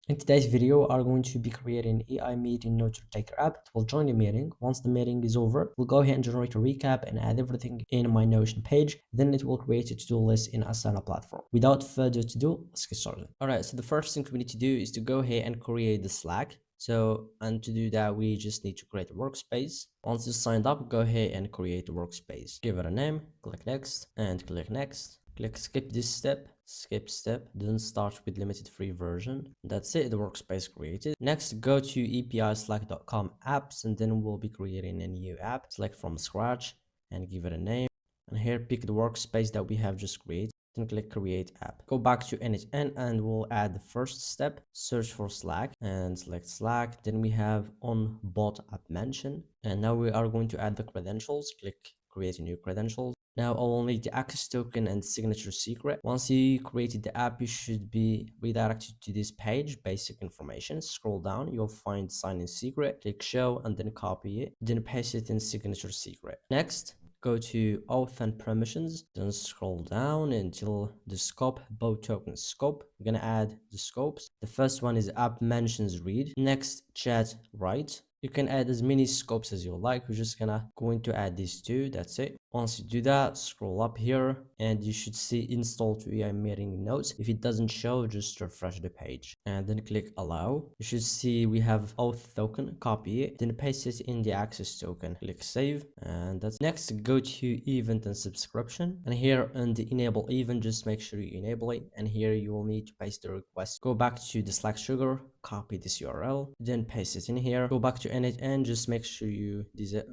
In today's video, we are going to be creating an AI meeting note taker app. It will join the meeting. Once the meeting is over, we'll go ahead and generate a recap and add everything in my Notion page. Then it will create a to-do list in Asana platform. Without further ado, let's get started. All right, so the first thing we need to do is to go ahead and create the Slack. And to do that, we just need to create a workspace. Once it's signed up, go ahead and create a workspace. Give it a name, click next, and click next. Click skip this step, skip step, then start with limited free version. That's it, the workspace created. Next, go to epislack.com apps, and then we'll be creating a new app. Select from scratch and give it a name. And here, pick the workspace that we have just created. Then click create app. Go back to n8n and we'll add the first step. Search for Slack and select Slack. Then we have on bot app mention. And now we are going to add the credentials. Click create a new credentials. Now I will need the access token and signature secret. Once you created the app, you should be redirected to this page, basic information. Scroll down, you'll find sign in secret. Click show and then copy it. Then paste it in signature secret. Next, go to auth and permissions, then scroll down until the scope, both token scope. We're gonna add the scopes. The first one is app mentions read. Next, chat write. You can add as many scopes as you like. We're just going to add these two. That's it. Once you do that, scroll up here and you should see install to AI meeting notes. If it doesn't show, just refresh the page and then click allow. You should see we have auth token, copy it, then paste it in the access token. Click save, and that's next. Go to event and subscription, and here on the enable event, just make sure you enable it, and here you will need to paste the request. Go back to the Slack sugar, copy this URL, then paste it in here. Go back to n8n, just make sure you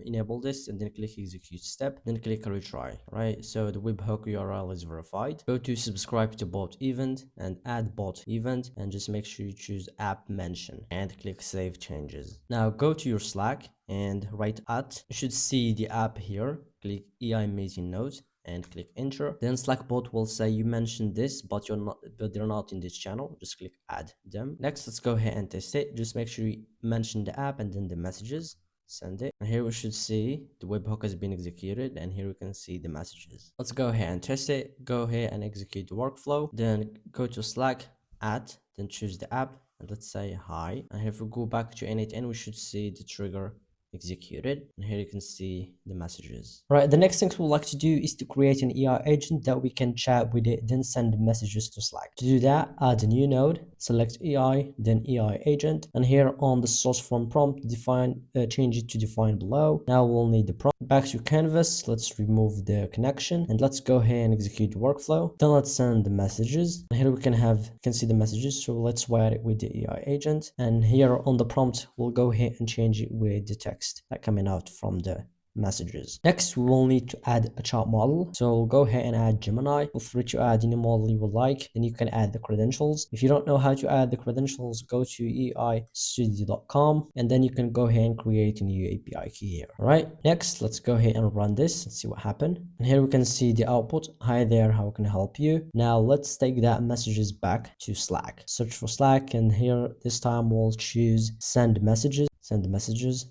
enable this, and then click execute step, then click retry. Right, so the webhook URL is verified. Go to subscribe to bot event and add bot event, and just make sure you choose app mention and click save changes. Now go to your Slack and write at. You should see the app here. Click AI meeting note and click enter. Then Slack bot will say you mentioned this, but they're not in this channel. Just click add them. Next, let's go ahead and test it. Just make sure you mention the app and then the messages. Send it, and here we should see the webhook has been executed, and here we can see the messages. Let's go ahead and test it. Go ahead and execute the workflow, then go to Slack, add, then choose the app, and let's say hi. And if we go back to n8n, we should see the trigger executed, and here you can see the messages. Right, the next thing we would like to do is to create an AI agent that we can chat with it, then send messages to Slack. To do that, add a new node, select AI, then AI agent, and here on the source form prompt, change it to define below. Now we'll need the prompt. Back to canvas, let's remove the connection, and let's go ahead and execute the workflow. Then let's send the messages, and here we can see the messages, so let's wire it with the AI agent, and here on the prompt we'll go ahead and change it with the text that coming out from the messages. Next, we will need to add a chat model. So we'll go ahead and add Gemini. Feel free to add any model you would like. Then you can add the credentials. If you don't know how to add the credentials, go to eistudio.com and then you can go ahead and create a new API key here. All right. Next, let's go ahead and run this and see what happened. And here we can see the output. Hi there, how can I help you? Now let's take that messages back to Slack. Search for Slack, and here this time we'll choose send messages.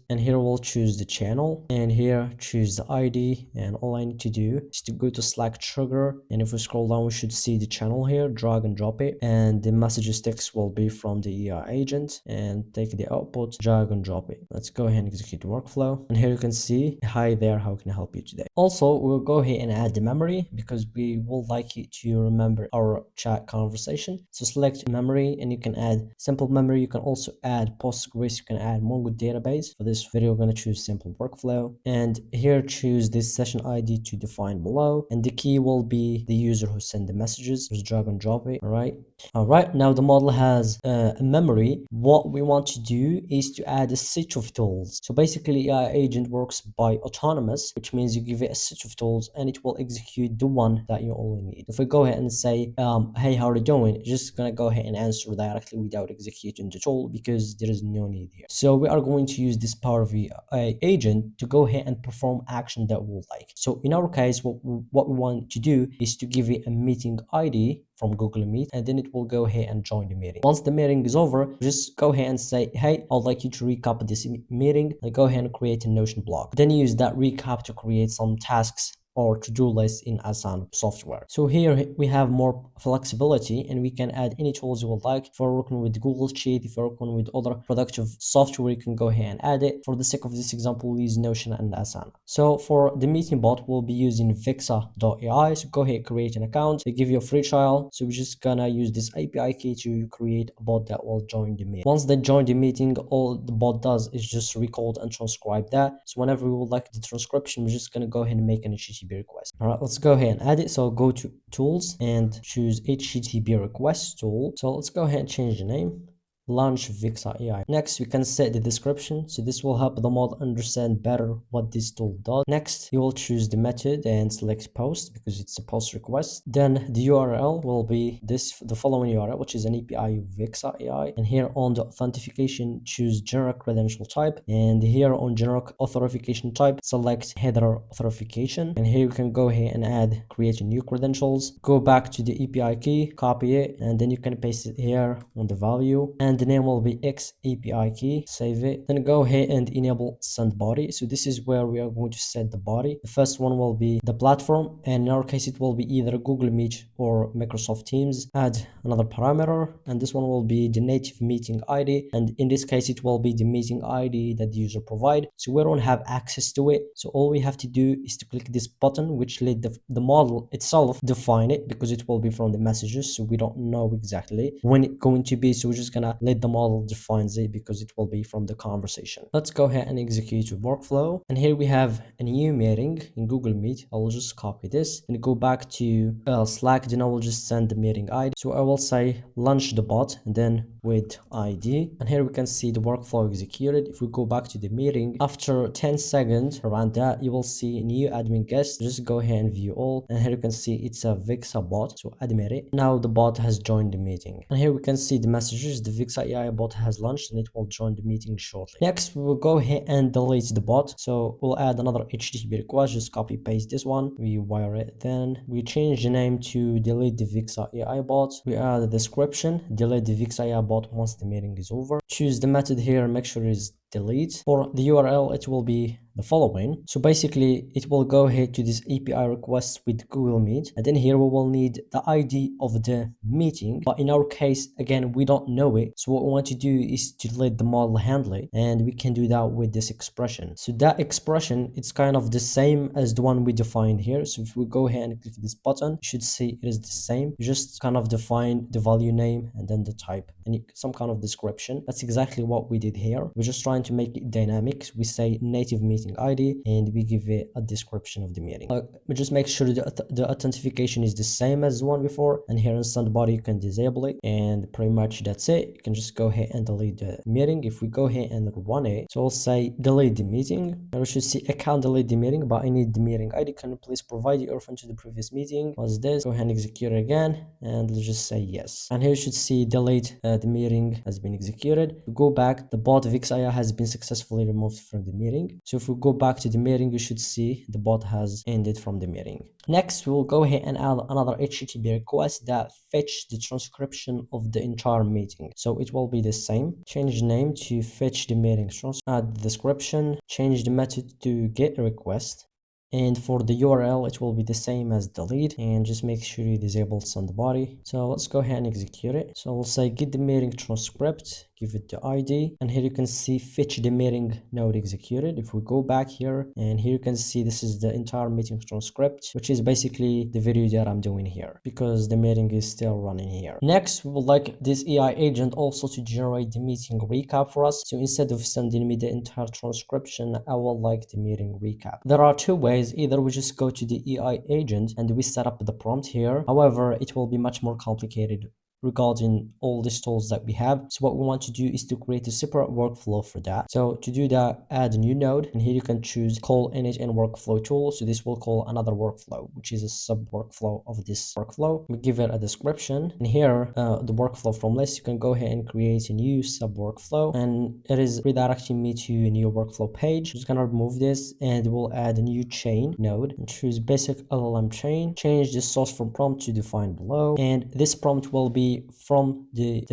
And here we'll choose the channel, and here choose the ID, and all I need to do is to go to Slack trigger, and if we scroll down we should see the channel here, drag and drop it, and the messages text will be from the AI agent, and take the output, drag and drop it. Let's go ahead and execute the workflow, and here you can see hi there, how can I help you today? Also, we'll go ahead and add the memory because we would like it to remember our chat conversation. So select memory, and you can add simple memory, you can also add Postgres, you can add Mongo database. For this video, we're going to choose simple workflow, and here choose this session ID to define below, and the key will be the user who sent the messages. Just drag and drop it. All right, now the model has a memory. What we want to do is to add a set of tools. So basically AI agent works by autonomous, which means you give it a set of tools and it will execute the one that you only need. If we go ahead and say hey, how are you doing, it's just gonna go ahead and answer directly without executing the tool because there is no need here. So we are going to use this Power of AI agent to go ahead and perform action that we like. So in our case, what we want to do is to give it a meeting ID from Google Meet, and then it will go ahead and join the meeting. Once the meeting is over, just go ahead and say, hey, I'd like you to recap this meeting, and go ahead and create a Notion block. Then use that recap to create some tasks or to-do list in Asana software. So here we have more flexibility and we can add any tools you would like. If you're working with Google Sheet, if you're working with other productive software, you can go ahead and add it. For the sake of this example, we'll use Notion and Asana. So for the meeting bot, we'll be using vixa.ai. So go ahead, create an account. They give you a free trial. So we're just gonna use this API key to create a bot that will join the meeting. Once they join the meeting, all the bot does is just record and transcribe that. So whenever we would like the transcription, we're just gonna go ahead and make an HTTP request. All right, let's go ahead and add it. So go to tools and choose HTTP request tool. So let's go ahead and change the name. Launch Vixa AI. Next, we can set the description. So this will help the model understand better what this tool does. Next, you will choose the method and select post because it's a post request. Then the URL will be the following URL, which is an API of Vixa AI. And here on the authentication, choose generic credential type. And here on generic authentication type, select header authentication. And here you can go ahead and add create new credentials. Go back to the API key, copy it, and then you can paste it here on the value. And the name will be X API key, save it. Then go ahead and enable send body. So this is where we are going to set the body. The first one will be the platform, and in our case it will be either Google Meet or Microsoft Teams. Add another parameter, and this one will be the native meeting ID, and in this case it will be the meeting ID that the user provide. So we don't have access to it, so all we have to do is to click this button, which let the model itself define it, because it will be from the messages, so we don't know exactly when it's going to be. So we're just gonna let the model define it because it will be from the conversation. Let's go ahead and execute the workflow. And here we have a new meeting in Google Meet. I will just copy this and go back to Slack. Then I will just send the meeting ID. So I will say launch the bot and then with ID. And here we can see the workflow executed. If we go back to the meeting, after 10 seconds around that, you will see new admin guest. Just go ahead and view all. And here you can see it's a Vixa bot. So admit it. Now the bot has joined the meeting. And here we can see the messages. The Vixa AI bot has launched and it will join the meeting shortly. Next, we will go ahead and delete the bot. So we'll add another HTTP request. Just copy paste this one. We wire it. Then we change the name to delete the Vixa AI bot. We add a description. Delete the Vixa AI bot once the meeting is over. Choose the method here and make sure it's delete. For the URL, it will be the following. So basically it will go ahead to this API request with Google Meet, and then here we will need the ID of the meeting, but in our case again we don't know it. So what we want to do is to let the model handle it, and we can do that with this expression. So that expression, it's kind of the same as the one we defined here. So if we go ahead and click this button, you should see it is the same. You just kind of define the value name and then the type and some kind of description. That's exactly what we did here. We're just trying to make it dynamic. So we say native meeting ID and we give it a description of the meeting. We just make sure the authentication is the same as the one before, and here in send body you can disable it, and pretty much that's it. You can just go ahead and delete the meeting. If we go ahead and run it, so we'll say delete the meeting. Now we should see I can't delete the meeting, but I need the meeting ID. Can you please provide the reference to the previous meeting? What's this? Go ahead and execute it again, and let's just say yes. And here you should see delete the meeting has been executed. To go back, the bot VixIA has been successfully removed from the meeting. So if we go back to the meeting, you should see the bot has ended from the meeting. Next, we'll go ahead and add another HTTP request that fetch the transcription of the entire meeting. So it will be the same. Change the name to fetch the meeting transcript. Add the description. Change the method to get a request. And for the URL, it will be the same as delete, and just make sure you disable send body. So let's go ahead and execute it. So we'll say get the meeting transcript, give it the ID, and here you can see fetch the meeting node executed. If we go back here, and here you can see this is the entire meeting transcript, which is basically the video that I'm doing here because the meeting is still running here. Next, we would like this AI agent also to generate the meeting recap for us. So instead of sending me the entire transcription, I will like the meeting recap. There are two ways. Either we just go to the AI agent and we set up the prompt here. However, it will be much more complicated regarding all these tools that we have. So what we want to do is to create a separate workflow for that. So to do that, add a new node, and here you can choose call n8n workflow tool. So this will call another workflow, which is a sub workflow of this workflow. We give it a description, and here the workflow from list, you can go ahead and create a new sub workflow, and it is redirecting me to a new workflow page. I'm just gonna remove this, and we'll add a new chain node and choose basic LLM chain. Change the source from prompt to define below, and this prompt will be be from the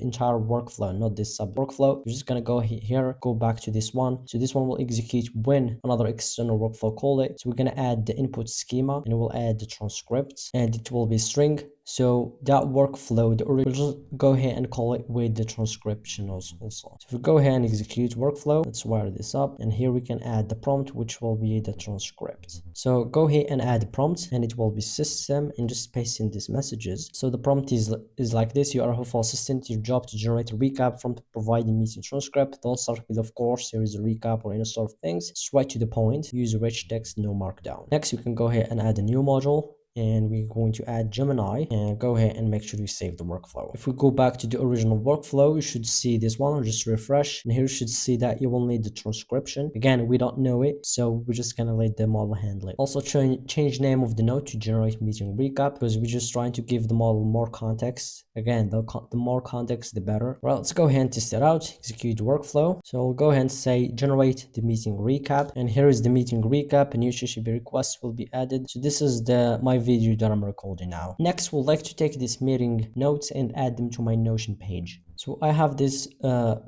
entire workflow, not this sub workflow. We're just gonna go here, go back to this one. So this one will execute when another external workflow call it. So we're gonna add the input schema, and we'll add the transcript, and it will be string. So that workflow, we'll just go ahead and call it with the transcription also. So if we go ahead and execute workflow, let's wire this up, and here we can add the prompt, which will be the transcript. So go ahead and add the prompt, and it will be system, and just paste in these messages. So the prompt is like this: you are a hopeful assistant. Your job to generate a recap from providing meeting transcript. Don't start with, of course, here is a recap or any sort of things. Straight to the point. Use rich text, no markdown. Next, we can go ahead and add a new module, and we're going to add Gemini, and go ahead and make sure we save the workflow. If we go back to the original workflow, you should see this one. Just refresh, and here you should see that you will need the transcription. Again, we don't know it, so we're just gonna let the model handle it. Also change name of the node to generate meeting recap, because we're just trying to give the model more context. Again, the more context, the better. Well, let's go ahead and test it out. Execute workflow. So we'll go ahead and say generate the meeting recap, and here is the meeting recap. A new HTTP request will be added. So this is my video that I'm recording now. Next, we'll like to take this meeting notes and add them to my Notion page. So I have this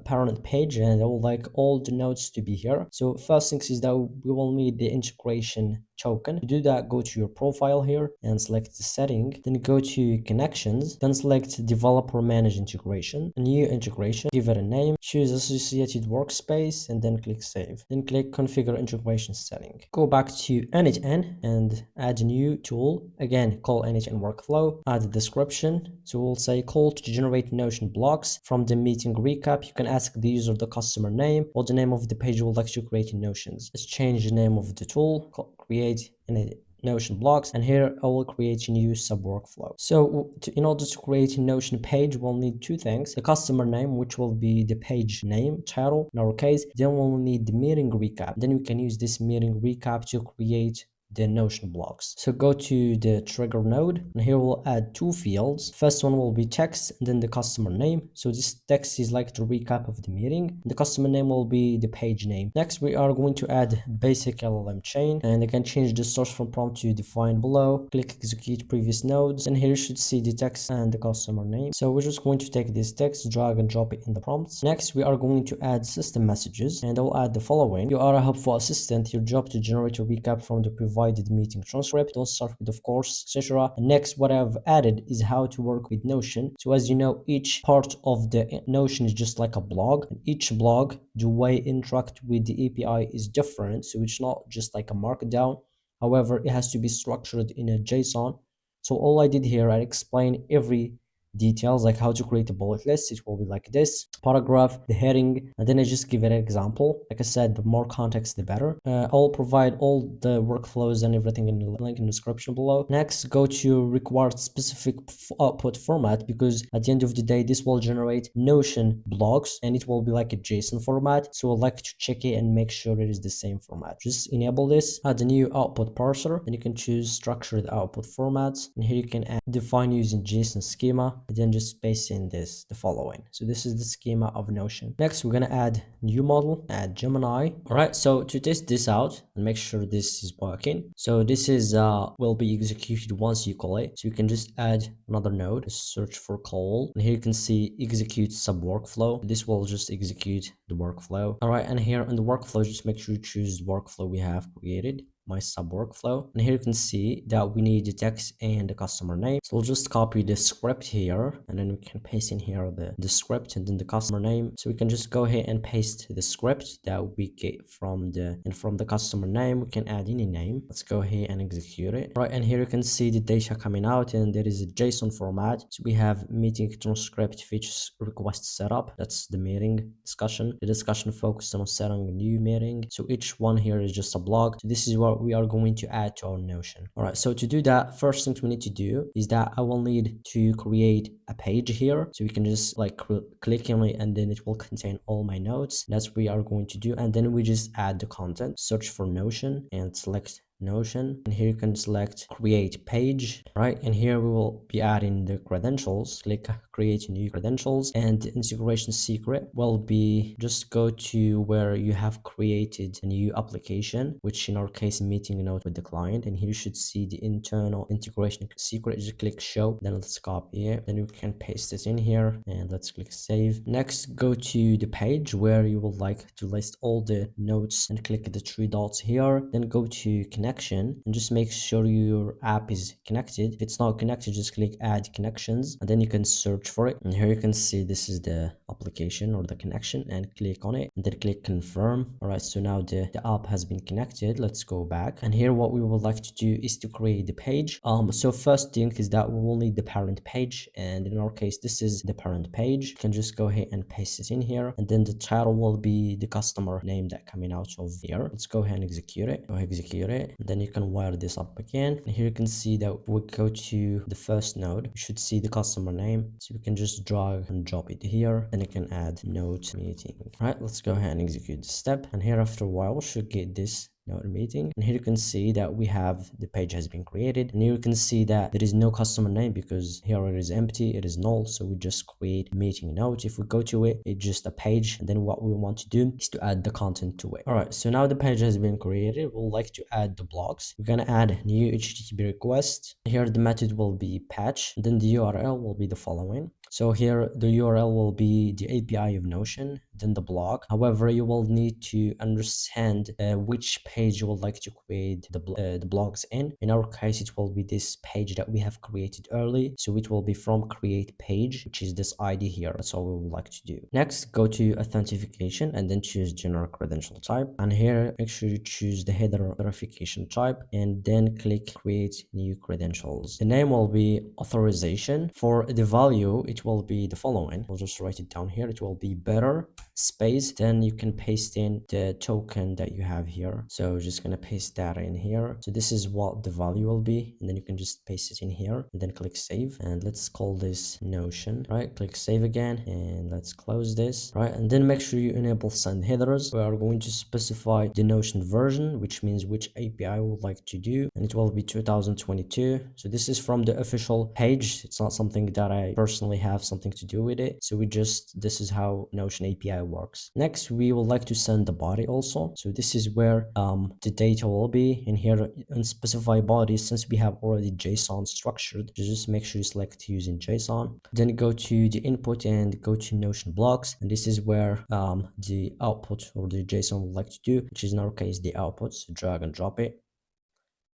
parent page, and I would like all the notes to be here. So first things is that we will need the integration token. To do that, go to your profile here and select the setting, then go to connections, then select developer manage integration, a new integration, give it a name, choose associated workspace, and then click save. Then click configure integration setting. Go back to n8n and add a new tool. Again, call n8n workflow, add a description. So we'll say call to generate Notion blocks from the meeting recap. You can ask the user the customer name or the name of the page you would like to create in Notions. Let's change the name of the tool, create in Notion blocks, and here I will create a new sub workflow. So in order to create a Notion page, we'll need two things: the customer name, which will be the page name, title in our case. Then we'll need the meeting recap. Then we can use this meeting recap to create the Notion blocks. So go to the trigger node, and here we'll add two fields. First one will be text, and then the customer name. So this text is like the recap of the meeting. The customer name will be the page name. Next, we are going to add basic LLM chain, and I can change the source from prompt to define below. Click execute previous nodes, and here you should see the text and the customer name. So we're just going to take this text, drag and drop it in the prompts. Next, we are going to add system messages, and I'll add the following: you are a helpful assistant. Your job to generate a recap from the provided meeting transcript. Don't start with, of course, etc. And next, what I've added is how to work with Notion. So as you know, each part of the Notion is just like a blog, and each blog, the way it interact with the API is different. So it's not just like a markdown. However, it has to be structured in a JSON. So all I did here, I explained every details, like how to create a bullet list. It will be like this: paragraph, the heading, and then I just give it an example. Like I said, the more context the better. I'll provide all the workflows and everything in the link in the description below. Next, go to required specific output format, because at the end of the day, this will generate Notion blocks, and it will be like a JSON format. So I'd like to check it and make sure it is the same format. Just enable this, add a new output parser, and you can choose structured output formats, and here you can define using JSON schema, and then just paste in the following. So this is the schema of Notion. Next, we're gonna add new model, add Gemini. All right, so to test this out and make sure this is working, so this is will be executed once you call it. So you can just add another node, search for call, and here you can see execute sub workflow. This will just execute the workflow. All right, and here in the workflow, just make sure you choose the workflow we have created, my sub workflow, and here you can see that we need the text and the customer name. So we'll just copy the script here, and then we can paste in here the script and then the customer name. So we can just go ahead and paste the script that we get from the customer name. We can add any name. Let's go ahead and execute it. Right, and here you can see the data coming out, and there is a JSON format. So we have meeting transcript features request setup. That's the meeting discussion. The discussion focused on setting a new meeting. So each one here is just a blog. So this is what we are going to add to our Notion. All right, so to do that, first thing we need to do is that I will need to create a page here. So we can just like click on it, and then it will contain all my notes. That's what we are going to do. And then we just add the content, search for Notion, and select Notion, and here you can select create page, right? And here we will be adding the credentials. Click create new credentials, and the integration secret will be just go to where you have created a new application, which in our case meeting note with the client, and here you should see the internal integration secret. Just click show, then let's copy it, then you can paste it in here, and let's click save. Next, go to the page where you would like to list all the notes and click the three dots here, then go to connection and just make sure your app is connected. If it's not connected, just click add connections, and then you can search for it, and here you can see this is the application or the connection, and click on it and then click confirm. All right, so now the app has been connected. Let's go back, and here what we would like to do is to create the page. So first thing is that we will need the parent page, and in our case this is the parent page. You can just go ahead and paste it in here, and then the title will be the customer name that coming out of here. Let's go ahead and execute it. Go execute it, and then you can wire this up again, and here you can see that we go to the first node. You should see the customer name, so we can just drag and drop it here, and you can add note meeting. All right, let's go ahead and execute the step, and here after a while we should get this note meeting, and here you can see that we have the page has been created, and here you can see that there is no customer name because here it is empty, it is null, so we just create meeting note. If we go to it, it's just a page, and then what we want to do is to add the content to it. All right, so now the page has been created. We'll like to add the blocks. We're gonna add new HTTP request. Here the method will be patch, and then the URL will be the following. So here the URL will be the API of Notion, then the blog. However, you will need to understand which page you would like to create the blogs in. In our case, it will be this page that we have created early. So it will be from create page, which is this ID here. That's all we would like to do. Next, go to authentication and then choose general credential type. And here, make sure you choose the header verification type and then click create new credentials. The name will be authorization. For the value, it will be the following. I'll just write it down here. It will be better space, then you can paste in the token that you have here. So just gonna paste that in here. So this is what the value will be, and then you can just paste it in here and then click save, and let's call this Notion. Right, click save again, and let's close this. Right, and then make sure you enable send headers. We are going to specify the Notion version, which means which API we would like to do, and it will be 2022. So this is from the official page. It's not something that I personally have something to do with it. So this is how Notion API works. Next, we would like to send the body also. So this is where the data will be. In here, unspecified body, since we have already JSON structured, just make sure you select using JSON. Then go to the input and go to Notion blocks, and this is where the output or the JSON would like to do, which is in our case the output. So drag and drop it.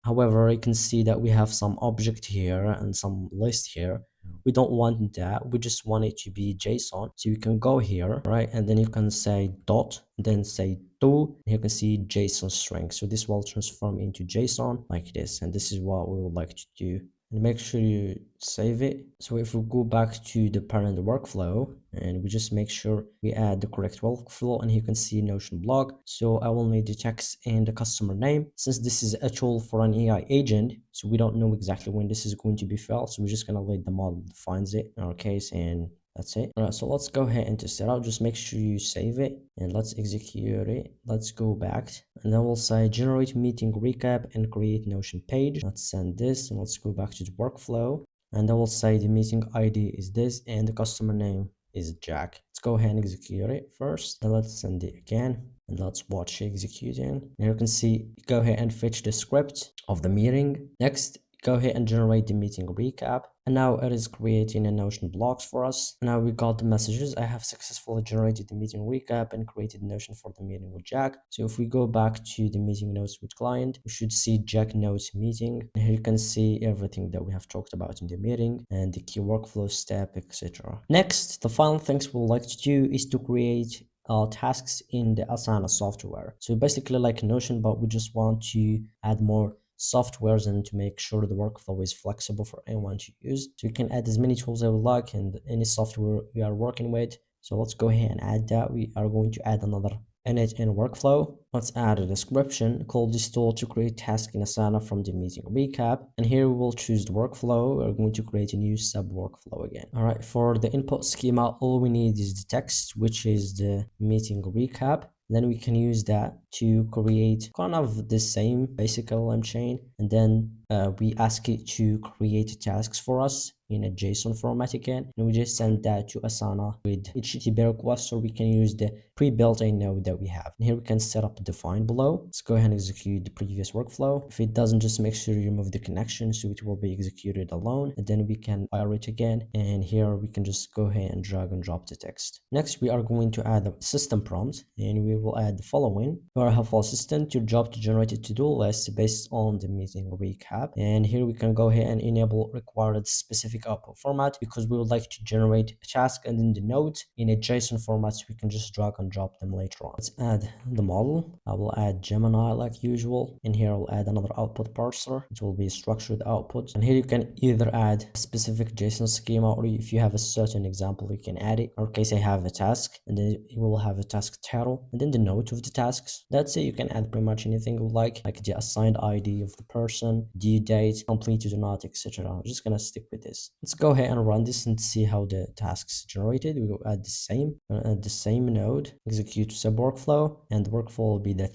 However, you can see that we have some object here and some list here. We don't want that. We just want it to be JSON. So you can go here, right? And then you can say dot, then say to, and you can see JSON string. So this will transform into JSON like this. And this is what we would like to do. And make sure you save it. So if we go back to the parent workflow, and we just make sure we add the correct workflow, and you can see Notion blog. So I will need the text and the customer name. Since this is a tool for an AI agent, so we don't know exactly when this is going to be filled. So we're just gonna let the model defines it in our case, and that's it. All right, so let's go ahead and test it out. Just make sure you save it, and let's execute it. Let's go back, and then we'll say generate meeting recap and create Notion page. Let's send this, and let's go back to the workflow, and I will say the meeting ID is this, and the customer name is Jack. Let's go ahead and execute it first. Then let's send it again, and let's watch executing. And you can see, go ahead and fetch the script of the meeting. Next, go ahead and generate the meeting recap, and now it is creating a Notion blocks for us. Now we got the messages. I have successfully generated the meeting recap and created Notion for the meeting with Jack. So if we go back to the meeting notes with client, we should see Jack notes meeting, and here you can see everything that we have talked about in the meeting and the key workflow step, etc. Next, the final things we would like to do is to create tasks in the Asana software. So basically like Notion, but we just want to add more softwares and to make sure the workflow is flexible for anyone to use. So you can add as many tools as you like and any software you are working with. So let's go ahead and add that. We are going to add another n8n workflow. Let's add a description. Call this tool to create tasks in Asana from the meeting recap. And here we will choose the workflow. We're going to create a new sub workflow again. All right, for the input schema, all we need is the text, which is the meeting recap. Then we can use that to create kind of the same basic LLM chain, and then we ask it to create tasks for us in a JSON format again, and we just send that to Asana with HTTP request, or we can use the pre-built-in node that we have. And here we can set up define below. Let's go ahead and execute the previous workflow. If it doesn't, just make sure you remove the connection so it will be executed alone, and then we can fire it again, and here we can just go ahead and drag and drop the text. Next, we are going to add a system prompt, and we will add the following. You are a helpful assistant, your job to generate a to-do list based on the meeting recap. And here we can go ahead and enable required specific output format, because we would like to generate a task and then the node in a JSON format, so we can just drag and drop them later on. Let's add the model. I will add Gemini like usual, and here I'll add another output parser. It will be structured output, and here you can either add a specific JSON schema, or if you have a certain example, you can add it. In our case, I have a task, and then we will have a task title, and then the node of the tasks. That's it. You can add pretty much anything you like the assigned ID of the person, due date, completed or not, etc. I'm just gonna stick with this. Let's go ahead and run this and see how the tasks generated. We will add the same node, execute sub workflow, and the workflow will be the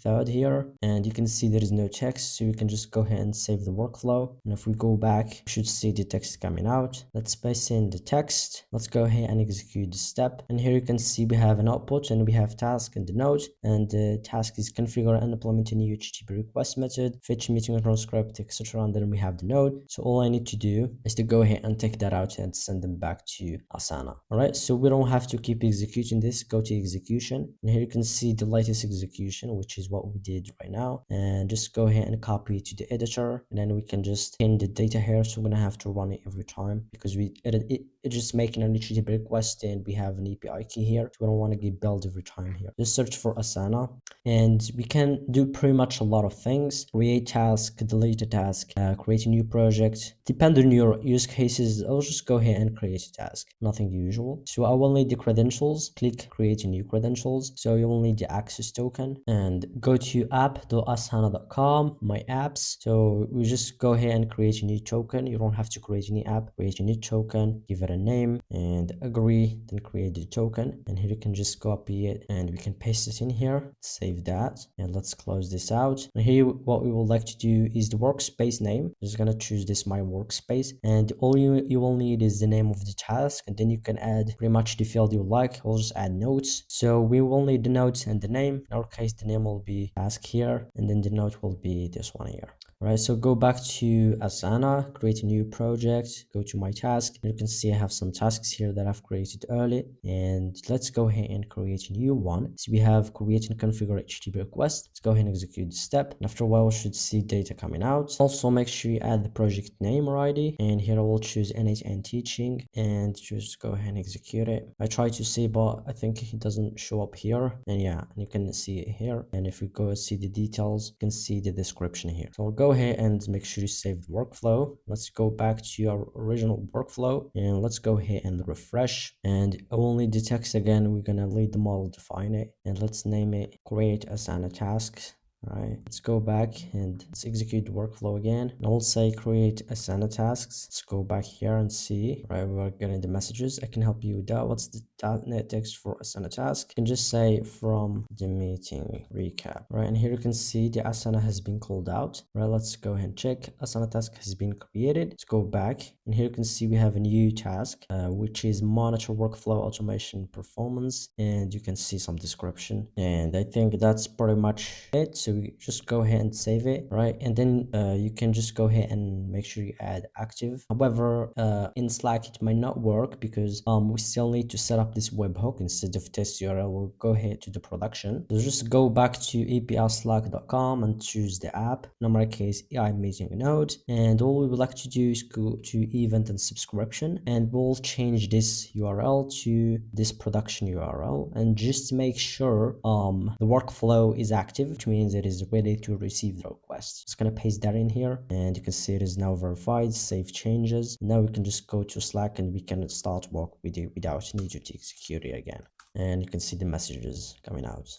third here, and you can see there is no text, so you can just go ahead and save the workflow. And if we go back, we should see the text coming out. Let's paste in the text. Let's go ahead and execute the step, and here you can see we have an output, and we have task and the node, and the task is configure and implement a new HTTP request method, fetch meeting transcript, etc. And then we have the node. So all I need to do is to go ahead and take that out and send them back to Asana. All right, so we don't have to keep executing this. Go to execution, and here you can see the latest execution, which is what we did right now, and just go ahead and copy it to the editor, and then we can just pin the data here, so we're gonna have to run it every time because we edit it. It's just making an HTTP request, and we have an API key here, so we don't want to get billed every time here. Just search for Asana, and we can do pretty much a lot of things: create task, delete a task, create a new project. Depending on your use cases, I'll just go ahead and create a task. Nothing usual. So I will need the credentials. Click create a new credentials. So you will need the access token, and go to app.asana.com, my apps. So we just go ahead and create a new token. You don't have to create any app. Create a new token, give it a name, and agree, then create the token. And here you can just copy it, and we can paste it in here. Save that, and let's close this out. And here what we would like to do is the workspace name. I'm just gonna choose this my workspace, and all you will need is the name of the task, and then you can add pretty much the field you like. I'll just add notes. So we will need the notes and the name. In our case, the name will be task here, and then the note will be this one here. All right, so go back to Asana, create a new project, go to my task. You can see I have some tasks here that I've created early, and let's go ahead and create a new one. So we have create and configure HTTP request. Let's go ahead and execute the step, and after a while we should see data coming out. Also make sure you add the project name or ID, and here I will choose n8n teaching, and just go ahead and execute it. I try to see, but I think it doesn't show up here, and yeah, and you can see it here. And if we go see the details, you can see the description here. So I'll go ahead and make sure you save the workflow. Let's go back to our original workflow, and let's go ahead and refresh, and only the text again. We're gonna lead the model define it, and let's name it create Asana tasks. All right, let's go back and let's execute the workflow again. And I'll say create Asana tasks. Let's go back here and see. All right, we're getting the messages. I can help you with that. What's the .NET text for Asana task? You can just say from the meeting recap. All right, and here you can see the Asana has been called out. All right, let's go ahead and check. Asana task has been created. Let's go back, and here you can see we have a new task, which is monitor workflow automation performance, and you can see some description. And I think that's pretty much it. So we just go ahead and save it, right? And then you can just go ahead and make sure you add active. However, in Slack it might not work because we still need to set up this webhook instead of test URL. We'll go ahead to the production. So just go back to apslack.com and choose the app. In my case, AI meeting node, and all we would like to do is go to event and subscription, and we'll change this URL to this production URL, and just make sure the workflow is active, which means it is ready to receive the request. Just gonna paste that in here, and you can see it is now verified. Save changes. Now we can just go to Slack, and we can start work with it without need to execute it again. And you can see the messages coming out.